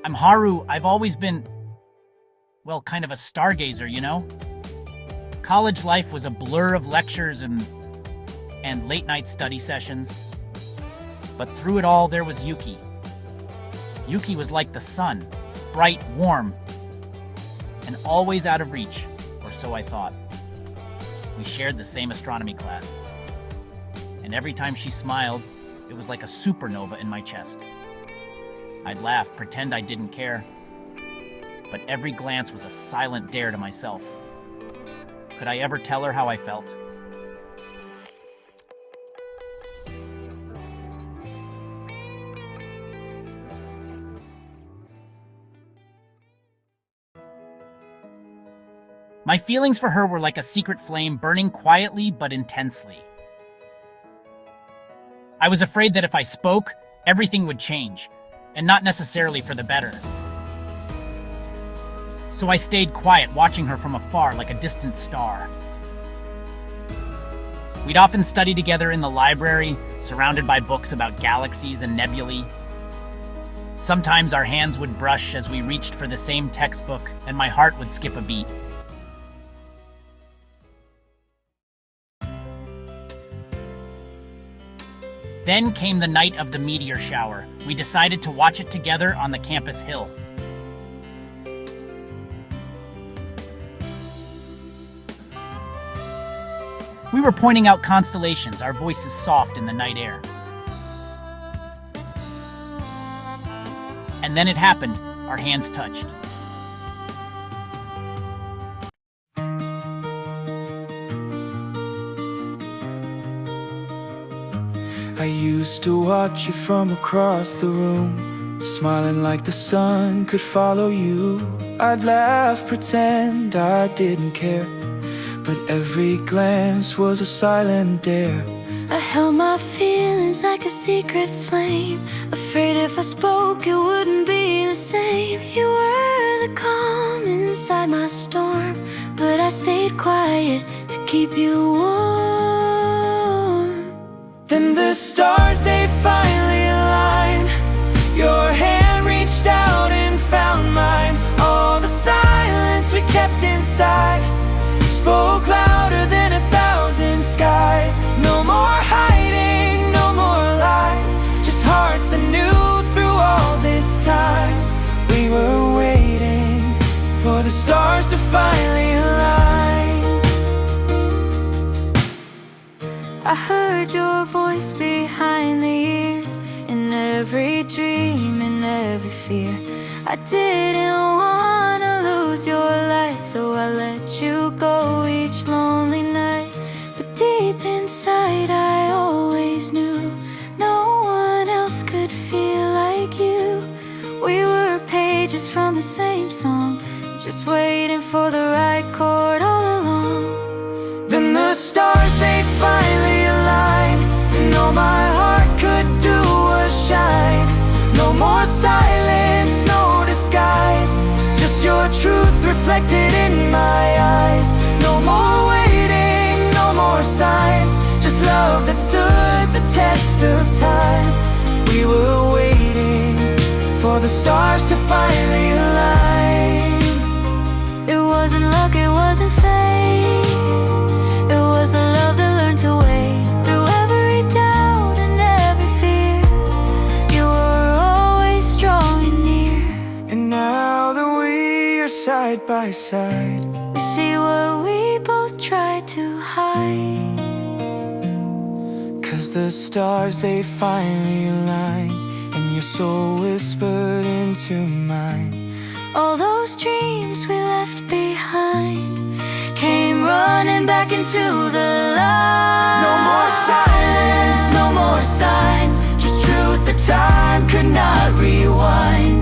I'm Haru. I've always been, well, kind of a stargazer, you know? College life was a blur of lectures and late-night study sessions. But through it all, there was Yuki. Yuki was like the sun, bright, warm, and always out of reach, or so I thought. We shared the same astronomy class. And every time she smiled, it was like a supernova in my chest. I'd laugh, pretend I didn't care. But every glance was a silent dare to myself. Could I ever tell her how I felt? My feelings for her were like a secret flame burning quietly but intensely. I was afraid that if I spoke, everything would change, and not necessarily for the better. So I stayed quiet, watching her from afar like a distant star. We'd often study together in the library, surrounded by books about galaxies and nebulae. Sometimes our hands would brush as we reached for the same textbook, and my heart would skip a beat. Then came the night of the meteor shower. We decided to watch it together on the campus hill. We were pointing out constellations, our voices soft in the night air. And then it happened. Our hands touched. I used to watch you from across the room, smiling like the sun could follow you. I'd laugh, pretend I didn't care, but every glance was a silent dare. I held my feelings like a secret flame, afraid if I spoke it wouldn't be the same. You were the calm inside my storm, but I stayed quiet to keep you warm. Then the stars, they finally aligned. Your hand reached out and found mine. All the silence we kept inside spoke louder than 1,000 skies. No more hiding, no more lies, just hearts that knew through all this time. We were waiting for the stars to finally align. I heard your voice behind the years, in every dream, in every fear. I didn't wanna lose your light, so I let you go each lonely night. But deep inside I always knew no one else could feel like you. We were pages from the same song, just waiting for the right chord all along. Then the stars, they finally aligned, and all my heart could do was shine. No more silence, no disguise, just your truth reflected in my eyes. No more waiting, no more signs, just love that stood the test of time. We were waiting for the stars to finally align. It wasn't luck, it wasn't fate. It was a love that learned to wait through every doubt and every fear. You were always strong and near. And now that we are side by side, we see what we both tried to hide. 'Cause the stars, they finally aligned, and your soul whispered into mine. All those dreams we left behind came running back into the light. No more silence, no more signs, just truth that time could not rewind.